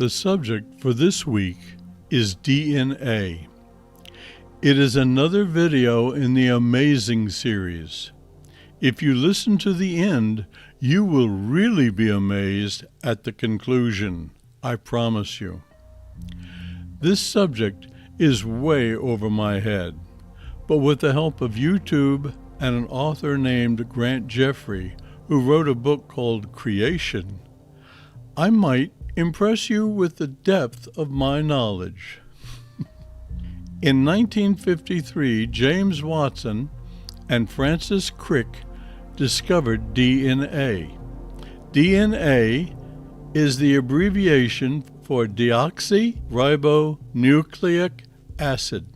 The subject for this week is DNA. It is another video in the Amazing series. If you listen to the end, you will really be amazed at the conclusion, I promise you. This subject is way over my head, but with the help of YouTube and an author named Grant Jeffrey, who wrote a book called Creation, I might impress you with the depth of my knowledge. In 1953, James Watson and Francis Crick discovered DNA. DNA is the abbreviation for deoxyribonucleic acid.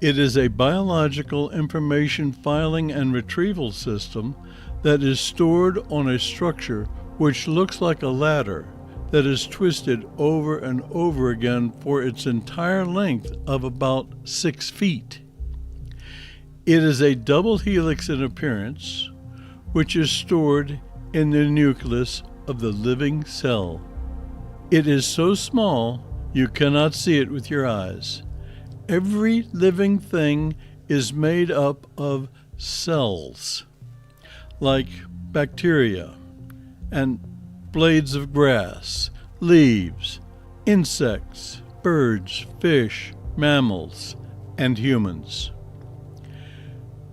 It is a biological information filing and retrieval system that is stored on a structure which looks like a ladder that is twisted over and over again for its entire length of about 6 feet. It is a double helix in appearance, which is stored in the nucleus of the living cell. It is so small you cannot see it with your eyes. Every living thing is made up of cells, like bacteria and blades of grass, leaves, insects, birds, fish, mammals, and humans.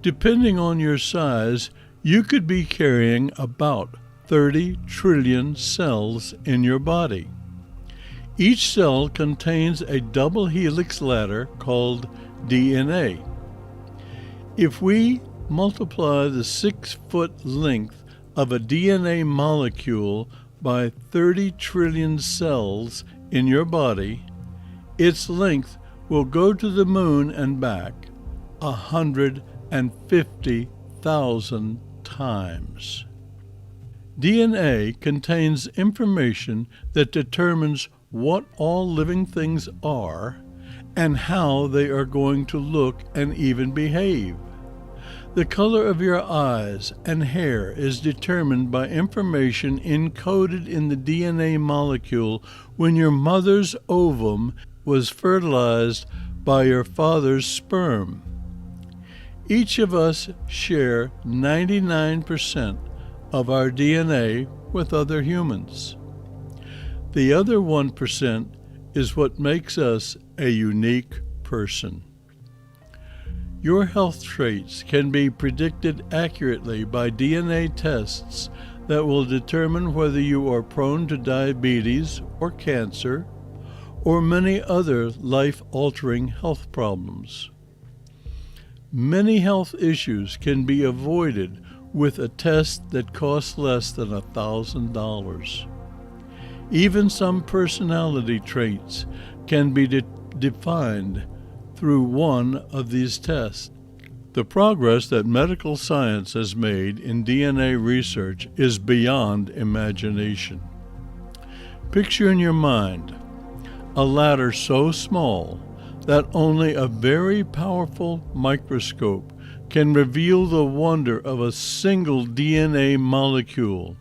Depending on your size, you could be carrying about 30 trillion cells in your body. Each cell contains a double helix ladder called DNA. If we multiply the 6-foot length of a DNA molecule by 30 trillion cells in your body, its length will go to the moon and back 150,000 times. DNA contains information that determines what all living things are and how they are going to look and even behave. The color of your eyes and hair is determined by information encoded in the DNA molecule when your mother's ovum was fertilized by your father's sperm. Each of us share 99% of our DNA with other humans. The other 1% is what makes us a unique person. Your health traits can be predicted accurately by DNA tests that will determine whether you are prone to diabetes or cancer or many other life-altering health problems. Many health issues can be avoided with a test that costs less than $1,000. Even some personality traits can be defined through one of these tests. The progress that medical science has made in DNA research is beyond imagination. Picture in your mind a ladder so small that only a very powerful microscope can reveal the wonder of a single DNA molecule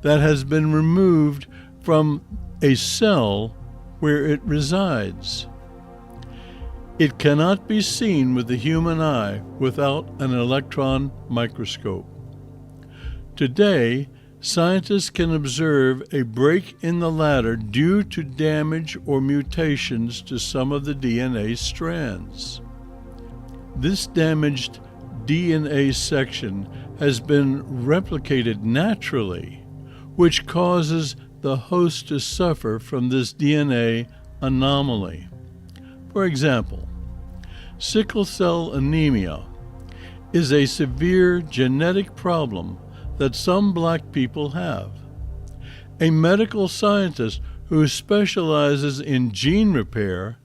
that has been removed from a cell where it resides. It cannot be seen with the human eye without an electron microscope. Today, scientists can observe a break in the ladder due to damage or mutations to some of the DNA strands. This damaged DNA section has been replicated naturally, which causes the host to suffer from this DNA anomaly. For example, sickle cell anemia is a severe genetic problem that some black people have. A medical scientist who specializes in gene repair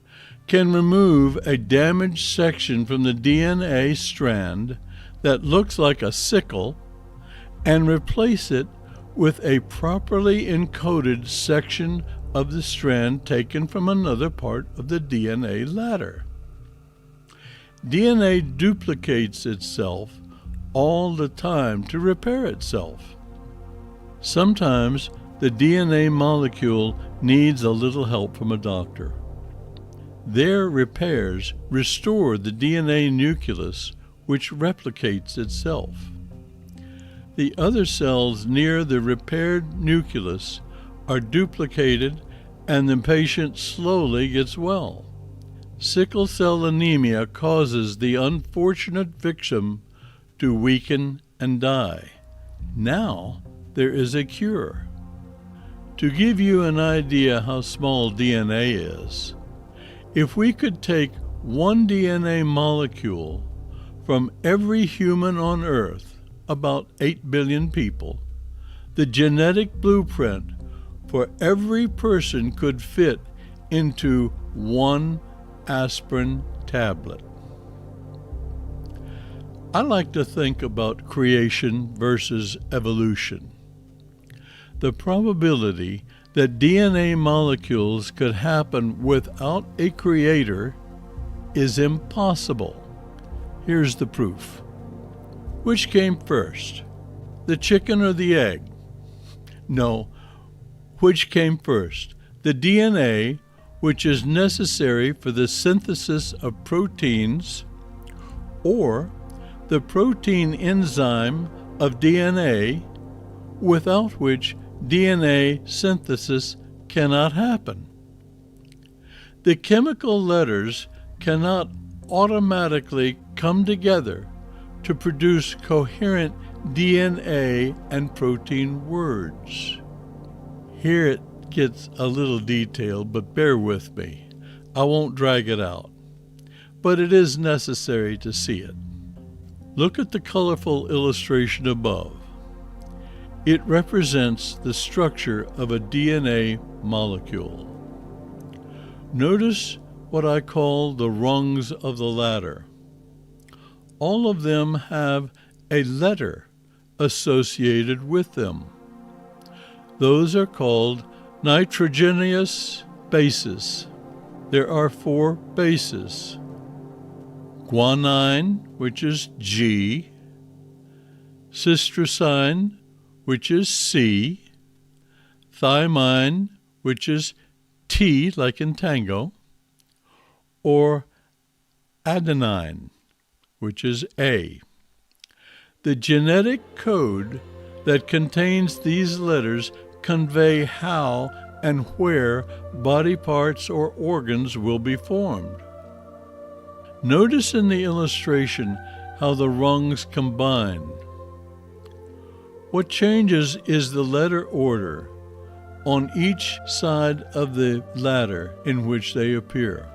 can remove a damaged section from the DNA strand that looks like a sickle and replace it with a properly encoded section of the strand taken from another part of the DNA ladder. DNA duplicates itself all the time to repair itself. Sometimes the DNA molecule needs a little help from a doctor. Their repairs restore the DNA nucleus, which replicates itself. The other cells near the repaired nucleus are duplicated, and the patient slowly gets well. Sickle cell anemia causes the unfortunate victim to weaken and die. Now there is a cure. To give you an idea how small DNA is, if we could take one DNA molecule from every human on Earth, about 8 billion people, the genetic blueprint for every person could fit into one aspirin tablet. I like to think about creation versus evolution. The probability that DNA molecules could happen without a creator is impossible. Here's the proof. Which came first, the chicken or the egg? No. Which came first, the DNA, which is necessary for the synthesis of proteins, or the protein enzyme of DNA, without which DNA synthesis cannot happen? The chemical letters cannot automatically come together to produce coherent DNA and protein words. Here it gets a little detailed, but bear with me. I won't drag it out. But it is necessary to see it. Look at the colorful illustration above. It represents the structure of a DNA molecule. Notice what I call the rungs of the ladder. All of them have a letter associated with them. Those are called nitrogenous bases. There are 4 bases. Guanine, which is G, cytosine, which is C, thymine, which is T, like in tango, or adenine, which is A. The genetic code that contains these letters convey how and where body parts or organs will be formed. Notice in the illustration how the rungs combine. What changes is the letter order on each side of the ladder in which they appear.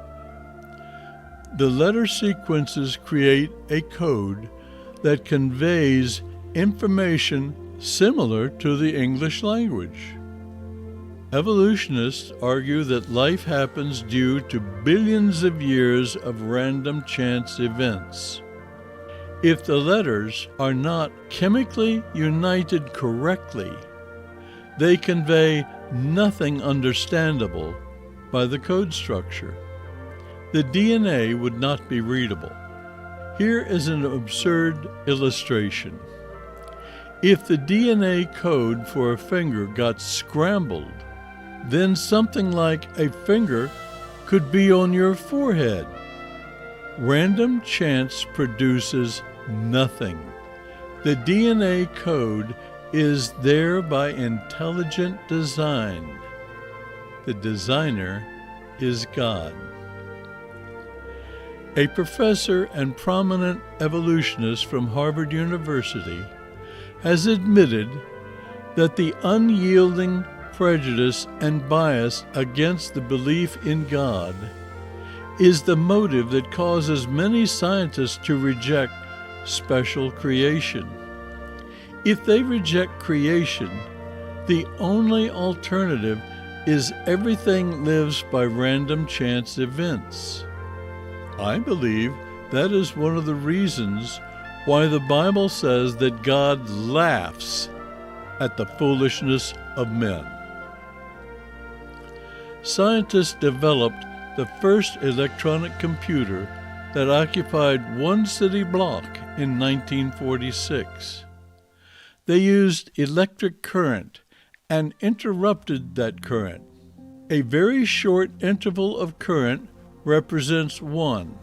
The letter sequences create a code that conveys information similar to the English language. Evolutionists argue that life happens due to billions of years of random chance events. If the letters are not chemically united correctly, they convey nothing understandable by the code structure. The DNA would not be readable. Here is an absurd illustration. If the DNA code for a finger got scrambled, then something like a finger could be on your forehead. Random chance produces nothing. The DNA code is there by intelligent design. The designer is God. A professor and prominent evolutionist from Harvard University has admitted that the unyielding prejudice and bias against the belief in God is the motive that causes many scientists to reject special creation. If they reject creation, the only alternative is everything lives by random chance events. I believe that is one of the reasons why the Bible says that God laughs at the foolishness of men. Scientists developed the first electronic computer that occupied one city block in 1946. They used electric current and interrupted that current. A very short interval of current represents 1,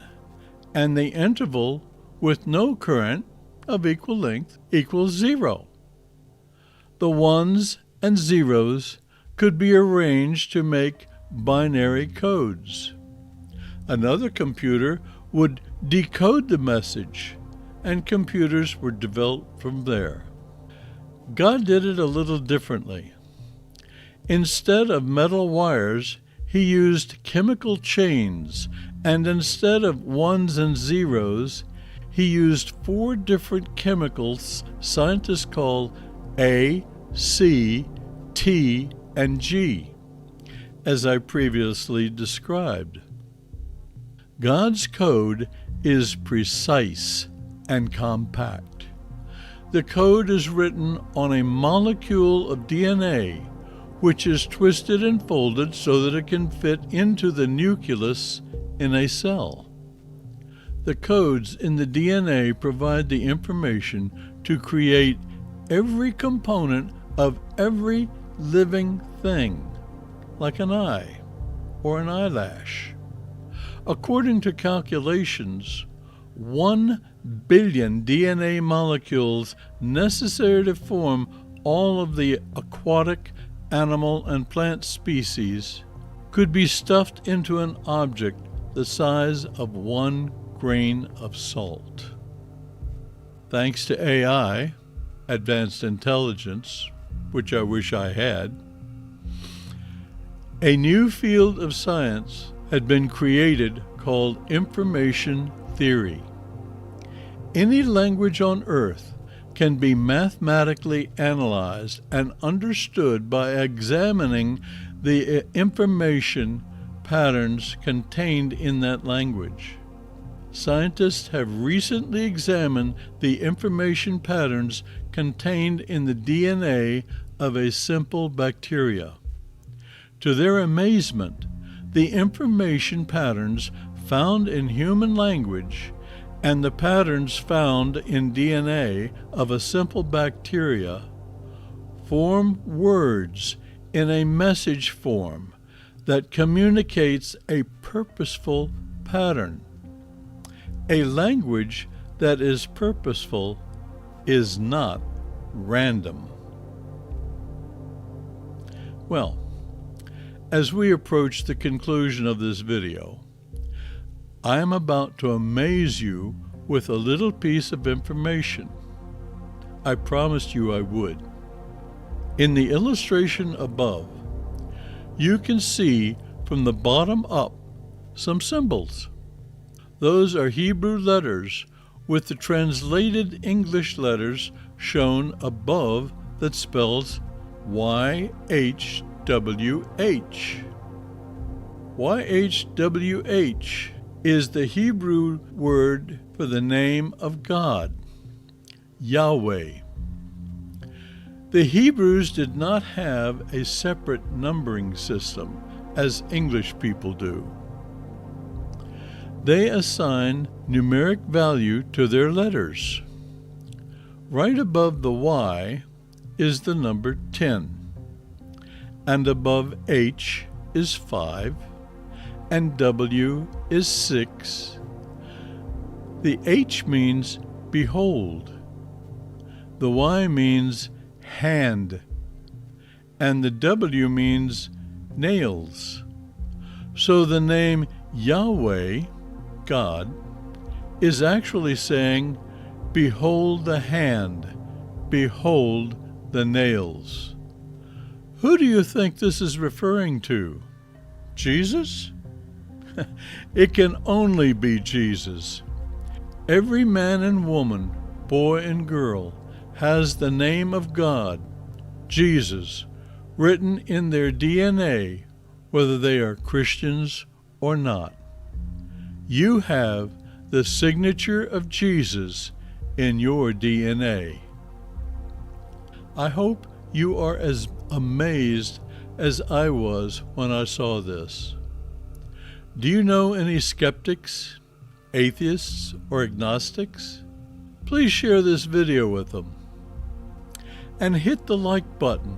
and the interval with no current of equal length equals 0. The ones and zeros could be arranged to make binary codes. Another computer would decode the message, and computers were developed from there. God did it a little differently. Instead of metal wires, he used chemical chains, and instead of ones and zeros, he used 4 different chemicals scientists call A, C, T, and G, as I previously described. God's code is precise and compact. The code is written on a molecule of DNA, which is twisted and folded so that it can fit into the nucleus in a cell. The codes in the DNA provide the information to create every component of every living thing, like an eye or an eyelash. According to calculations, 1 billion DNA molecules necessary to form all of the aquatic, animal, and plant species could be stuffed into an object the size of 1 grain of salt. Thanks to AI, advanced intelligence, which I wish I had, a new field of science had been created called information theory. Any language on Earth can be mathematically analyzed and understood by examining the information patterns contained in that language. Scientists have recently examined the information patterns contained in the DNA of a simple bacteria. To their amazement, the information patterns found in human language and the patterns found in DNA of a simple bacteria form words in a message form that communicates a purposeful pattern. A language that is purposeful is not random. Well, as we approach the conclusion of this video, I am about to amaze you with a little piece of information. I promised you I would. In the illustration above, you can see from the bottom up some symbols. Those are Hebrew letters with the translated English letters shown above that spells YHWH. YHWH is the Hebrew word for the name of God, Yahweh. The Hebrews did not have a separate numbering system as English people do. They assign numeric value to their letters. Right above the Y is the number 10, and above H is 5, and W is 6. The H means behold, the Y means hand, and the W means nails. So the name Yahweh, God, is actually saying, behold the hand, behold the nails. Who do you think this is referring to? Jesus? It can only be Jesus. Every man and woman, boy and girl, has the name of God, Jesus, written in their DNA, whether they are Christians or not. You have the signature of Jesus in your DNA. I hope you are as amazed as I was when I saw this. Do you know any skeptics, atheists, or agnostics? Please share this video with them. And hit the like button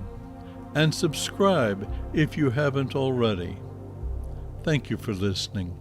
and subscribe if you haven't already. Thank you for listening.